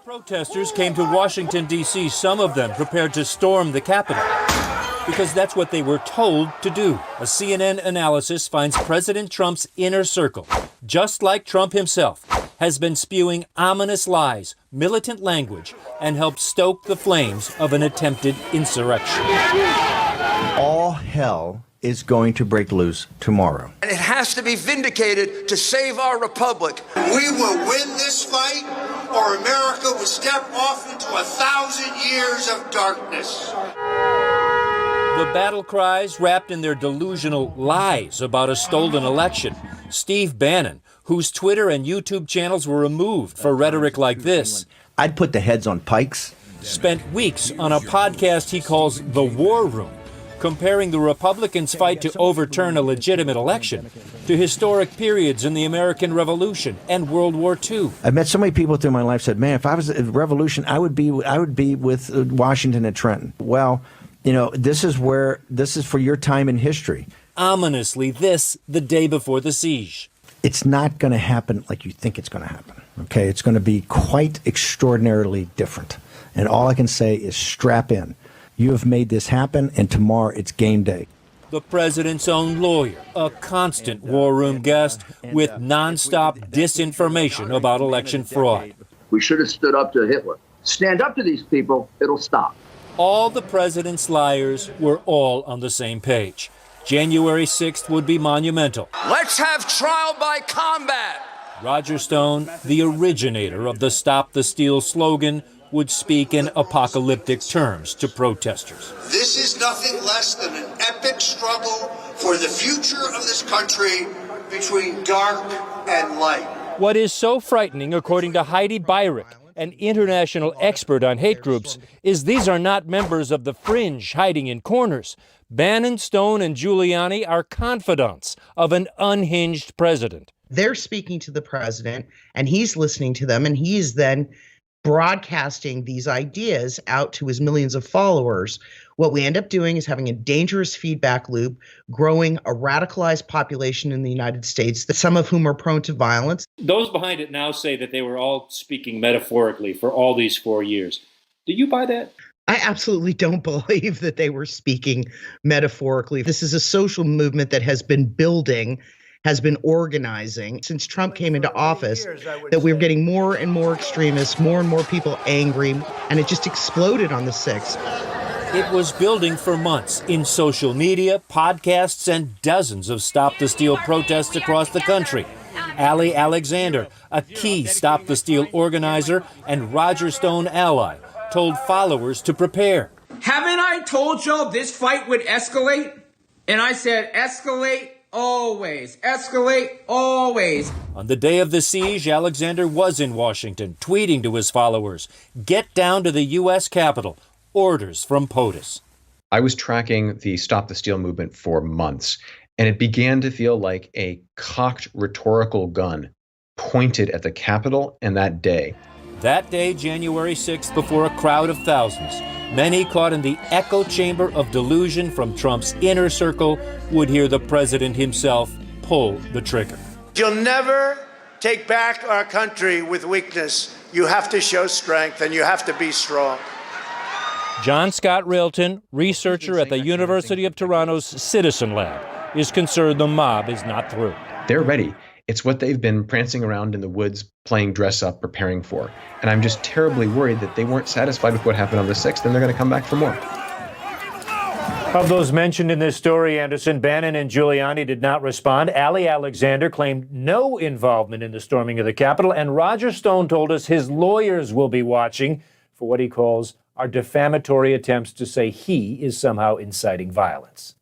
Protesters came to Washington, D.C., some of them prepared to storm the Capitol, because that's what they were told to do. A CNN analysis finds President Trump's inner circle, just like Trump himself, has been spewing ominous lies, militant language, and helped stoke the flames of an attempted insurrection. All hell is going to break loose tomorrow. And it has to be vindicated to save our republic. We will win this fight, or America will step off into 1,000 years of darkness. The battle cries wrapped in their delusional lies about a stolen election. Steve Bannon, whose Twitter and YouTube channels were removed for rhetoric like this, I'd put the heads on pikes. Spent weeks on a podcast he calls The War Room, comparing the Republicans' fight to overturn a legitimate election to historic periods in the American Revolution and World War II. I've met so many people through my life said, man, if I was a revolution, I would be with Washington and Trenton. Well, you know, this is for your time in history. Ominously, the day before the siege. It's not going to happen like you think it's going to happen. Okay, it's going to be quite extraordinarily different. And all I can say is strap in. You have made this happen, and tomorrow it's game day. The president's own lawyer, a constant war room guest with nonstop disinformation about election fraud. We should have stood up to Hitler. Stand up to these people, it'll stop. All the president's liars were all on the same page. January 6th would be monumental. Let's have trial by combat. Roger Stone, the originator of the Stop the Steal slogan, would speak in apocalyptic terms to protesters. This is nothing less than an epic struggle for the future of this country between dark and light. What is so frightening, according to Heidi Beirich, an international expert on hate groups, is these are not members of the fringe hiding in corners. Bannon, Stone, and Giuliani are confidants of an unhinged president. They're speaking to the president, and he's listening to them, and he's then broadcasting these ideas out to his millions of followers. What we end up doing is having a dangerous feedback loop, growing a radicalized population in the United States, some of whom are prone to violence. Those behind it now say that they were all speaking metaphorically for all these 4 years. Do you buy that? I absolutely don't believe that they were speaking metaphorically. This is a social movement that has been building, has been organizing since Trump came into office, that we're getting more and more extremists, more and more people angry, and it just exploded on the 6th. It was building for months in social media, podcasts, and dozens of Stop the Steal protests across the country. Ali Alexander, a key Stop the Steal organizer and Roger Stone ally, told followers to prepare. Haven't I told y'all this fight would escalate? And I said, escalate always, escalate always. On the day of the siege, Alexander was in Washington, tweeting to his followers, "Get down to the U.S. Capitol. Orders from POTUS." I was tracking the Stop the Steal movement for months, and it began to feel like a cocked rhetorical gun pointed at the Capitol and that day. That day, January 6th, before a crowd of thousands, many caught in the echo chamber of delusion from Trump's inner circle would hear the president himself pull the trigger. You'll never take back our country with weakness. You have to show strength, and you have to be strong. John Scott Railton, researcher at the University of Toronto's Citizen Lab, is concerned the mob is not through. They're ready. It's what they've been prancing around in the woods, playing dress up, preparing for. And I'm just terribly worried that they weren't satisfied with what happened on the 6th, and they're going to come back for more. Of those mentioned in this story, Anderson, Bannon and Giuliani did not respond. Ali Alexander claimed no involvement in the storming of the Capitol, and Roger Stone told us his lawyers will be watching for what he calls our defamatory attempts to say he is somehow inciting violence.